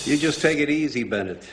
You just take it easy, Bennett.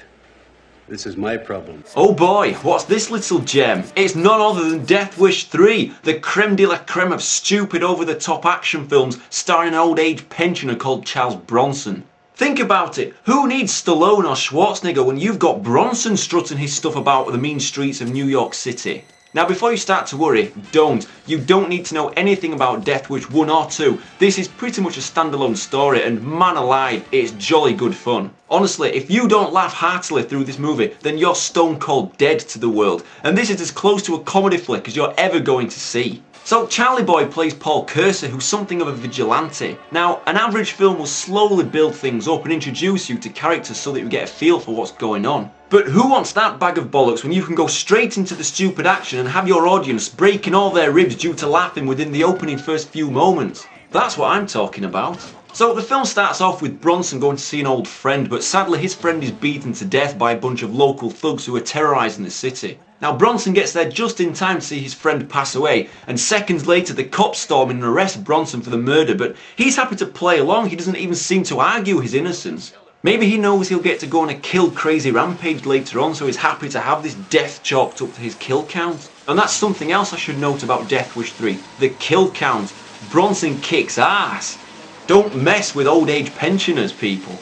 This is my problem. Oh boy, what's this little gem? It's none other than Death Wish 3, the creme de la creme of stupid over-the-top action films starring an old-age pensioner called Charles Bronson. Think about it, who needs Stallone or Schwarzenegger when you've got Bronson strutting his stuff about the mean streets of New York City? Now before you start to worry, don't. You don't need to know anything about Death Wish 1 or 2. This is pretty much a standalone story and man alive, it's jolly good fun. Honestly, if you don't laugh heartily through this movie, then you're stone cold dead to the world. And this is as close to a comedy flick as you're ever going to see. So Charlie Boy plays Paul Cursor, who's something of a vigilante. Now, an average film will slowly build things up and introduce you to characters so that you get a feel for what's going on. But who wants that bag of bollocks when you can go straight into the stupid action and have your audience breaking all their ribs due to laughing within the opening first few moments? That's what I'm talking about. So the film starts off with Bronson going to see an old friend, but sadly his friend is beaten to death by a bunch of local thugs who are terrorising the city. Now Bronson gets there just in time to see his friend pass away, and seconds later the cops storm in and arrest Bronson for the murder, but he's happy to play along. He doesn't even seem to argue his innocence. Maybe he knows he'll get to go on a kill crazy rampage later on, so he's happy to have this death chalked up to his kill count. And that's something else I should note about Death Wish 3, the kill count. Bronson kicks ass. Don't mess with old age pensioners, people.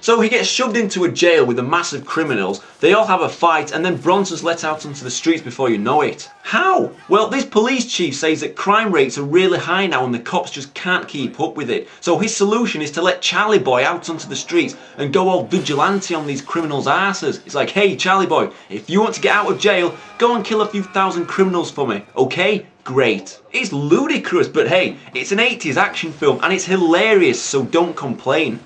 So he gets shoved into a jail with a mass of criminals, they all have a fight, and then Bronson's let out onto the streets before you know it. How? Well, this police chief says that crime rates are really high now and the cops just can't keep up with it. So his solution is to let Charlie Boy out onto the streets and go all vigilante on these criminals' asses. It's like, hey Charlie Boy, if you want to get out of jail, go and kill a few thousand criminals for me, okay? Great. It's ludicrous, but hey, it's an 80s action film and it's hilarious, so don't complain.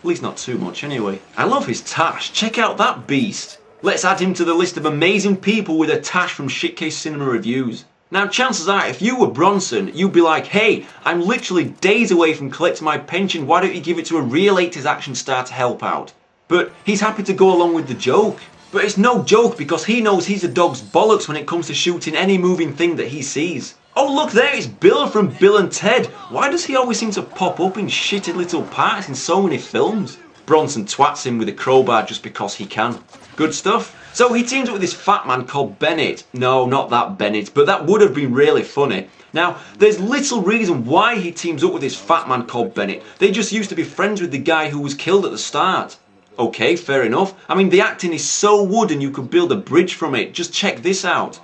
At least not too much anyway. I love his tash, check out that beast. Let's add him to the list of amazing people with a tash from Shitcase Cinema Reviews. Now chances are, if you were Bronson, you'd be like, hey, I'm literally days away from collecting my pension, why don't you give it to a real 80s action star to help out? But he's happy to go along with the joke. But it's no joke because he knows he's a dog's bollocks when it comes to shooting any moving thing that he sees. Oh look there, it's Bill from Bill and Ted. Why does he always seem to pop up in shitty little parts in so many films? Bronson twats him with a crowbar just because he can. Good stuff. So he teams up with this fat man called Bennett. No, not that Bennett, but that would have been really funny. Now, there's little reason why he teams up with this fat man called Bennett. They just used to be friends with the guy who was killed at the start. Okay, fair enough. I mean, the acting is so wooden you could build a bridge from it. Just check this out.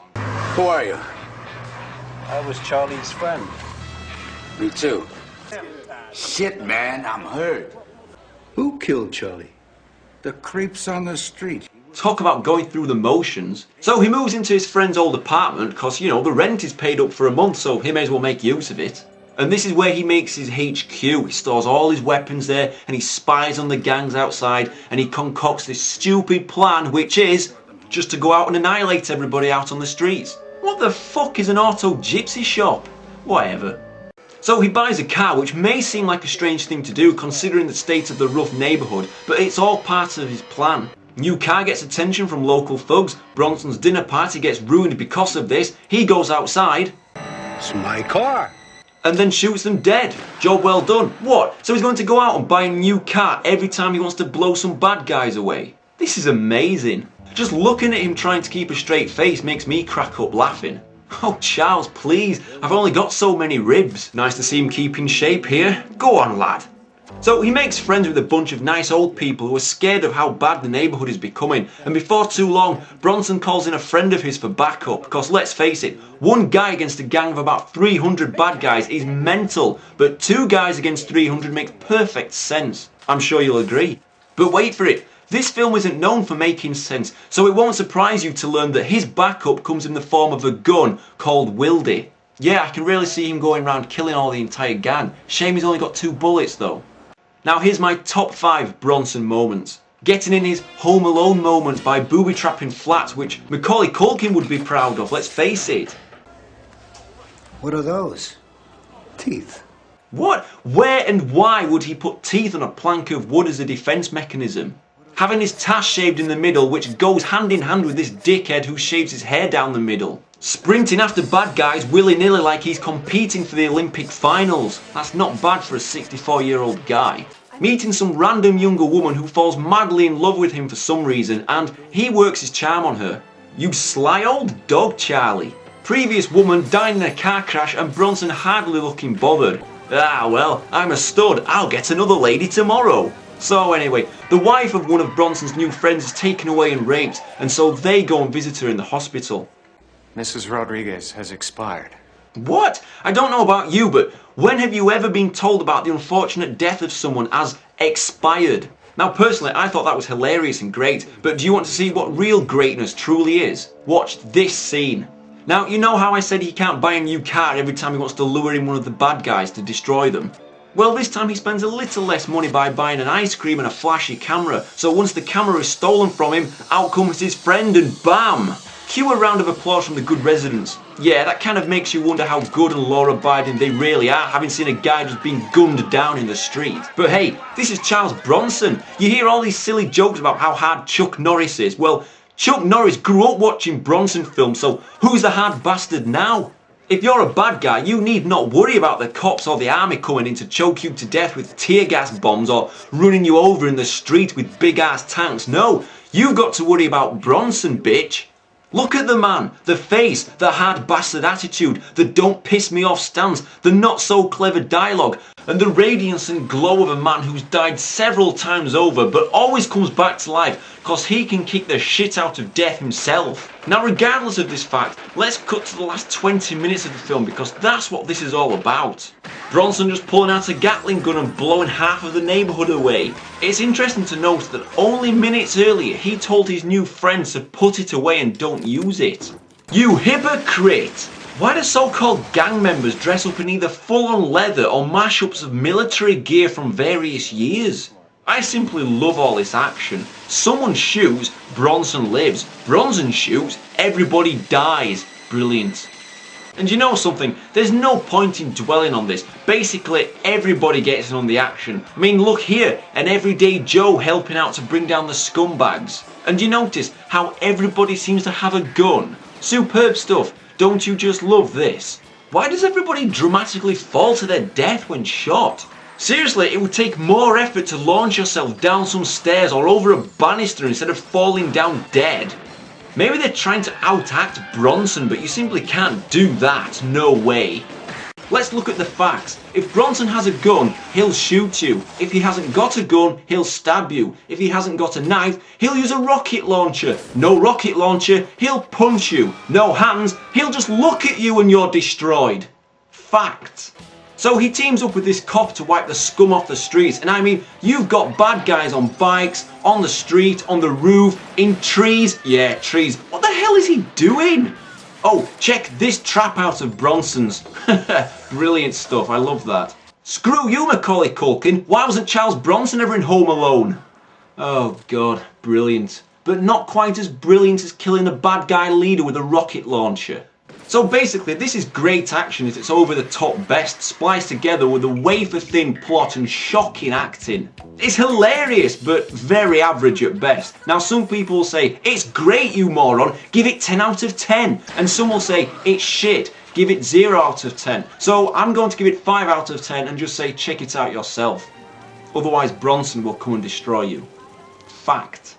Who are you? I was Charlie's friend. Me too. Shit, man, I'm hurt. Who killed Charlie? The creeps on the street. Talk about going through the motions. So he moves into his friend's old apartment because, you know, the rent is paid up for a month, so he may as well make use of it. And this is where he makes his HQ. He stores all his weapons there and he spies on the gangs outside and he concocts this stupid plan, which is just to go out and annihilate everybody out on the streets. What the fuck is an auto gypsy shop? Whatever. So he buys a car, which may seem like a strange thing to do considering the state of the rough neighbourhood, but it's all part of his plan. New car gets attention from local thugs, Bronson's dinner party gets ruined because of this, he goes outside. It's my car. And then shoots them dead. Job well done. What? So he's going to go out and buy a new car every time he wants to blow some bad guys away? This is amazing. Just looking at him trying to keep a straight face makes me crack up laughing. Oh Charles, please, I've only got so many ribs. Nice to see him keep in shape here. Go on lad. So he makes friends with a bunch of nice old people who are scared of how bad the neighbourhood is becoming, and before too long Bronson calls in a friend of his for backup because let's face it, one guy against a gang of about 300 bad guys is mental, but two guys against 300 makes perfect sense. I'm sure you'll agree. But wait for it, this film isn't known for making sense, so it won't surprise you to learn that his backup comes in the form of a gun called Wildy. Yeah, I can really see him going around killing all the entire gang. Shame he's only got 2 bullets though. Now here's my top 5 Bronson moments. Getting in his Home Alone moment by booby-trapping flats, which Macaulay Culkin would be proud of, let's face it. What are those? Teeth. What? Where and why would he put teeth on a plank of wood as a defence mechanism? Having his tash shaved in the middle, which goes hand in hand with this dickhead who shaves his hair down the middle. Sprinting after bad guys willy-nilly like he's competing for the Olympic finals. That's not bad for a 64-year-old guy. meeting some random younger woman who falls madly in love with him for some reason, and he works his charm on her. You sly old dog, Charlie. Previous woman died in a car crash and Bronson hardly looking bothered. Ah well, I'm a stud, I'll get another lady tomorrow. So anyway, the wife of one of Bronson's new friends is taken away and raped, and so they go and visit her in the hospital. Mrs. Rodriguez has expired. What? I don't know about you, but when have you ever been told about the unfortunate death of someone as expired? Now personally, I thought that was hilarious and great, but do you want to see what real greatness truly is? Watch this scene. Now, you know how I said he can't buy a new car every time he wants to lure in one of the bad guys to destroy them? Well, this time he spends a little less money by buying an ice cream and a flashy camera, so once the camera is stolen from him, out comes his friend and BAM! Cue a round of applause from the good residents. Yeah, that kind of makes you wonder how good and law-abiding they really are, having seen a guy just being gunned down in the street. But hey, this is Charles Bronson. You hear all these silly jokes about how hard Chuck Norris is. Well, Chuck Norris grew up watching Bronson films, so who's the hard bastard now? If you're a bad guy, you need not worry about the cops or the army coming in to choke you to death with tear gas bombs or running you over in the street with big ass tanks. No, you've got to worry about Bronson, bitch. Look at the man, the face, the hard bastard attitude, the don't piss me off stance, the not so clever dialogue, and the radiance and glow of a man who's died several times over but always comes back to life because he can kick the shit out of death himself. Now regardless of this fact, let's cut to the last 20 minutes of the film because that's what this is all about. Bronson just pulling out a Gatling gun and blowing half of the neighbourhood away. It's interesting to note that only minutes earlier he told his new friends to put it away and don't use it. You hypocrite! Why do so-called gang members dress up in either full-on leather or mashups of military gear from various years? I simply love all this action. Someone shoots, Bronson lives. Bronson shoots, everybody dies. Brilliant. And you know something? There's no point in dwelling on this. Basically, everybody gets in on the action. I mean, look here, an everyday Joe helping out to bring down the scumbags. And you notice how everybody seems to have a gun? Superb stuff. Don't you just love this? Why does everybody dramatically fall to their death when shot? Seriously, it would take more effort to launch yourself down some stairs or over a banister instead of falling down dead. Maybe they're trying to outact Bronson, but you simply can't do that, no way. Let's look at the facts. If Bronson has a gun, he'll shoot you. If he hasn't got a gun, he'll stab you. If he hasn't got a knife, he'll use a rocket launcher. No rocket launcher, he'll punch you. No hands, he'll just look at you and you're destroyed. Fact. So he teams up with this cop to wipe the scum off the streets, and I mean, you've got bad guys on bikes, on the street, on the roof, in trees. Yeah, trees. What the hell is he doing? Oh, check this trap out of Bronson's. Brilliant stuff, I love that. Screw you, Macaulay Culkin. Why wasn't Charles Bronson ever in Home Alone? Oh god, brilliant. But not quite as brilliant as killing a bad guy leader with a rocket launcher. So basically, this is great action at its over-the-top best, spliced together with a wafer-thin plot and shocking acting. It's hilarious, but very average at best. Now some people will say, it's great you moron, give it 10 out of 10. And some will say, it's shit, give it 0 out of 10. So I'm going to give it 5 out of 10 and just say check it out yourself. Otherwise Bronson will come and destroy you. Fact.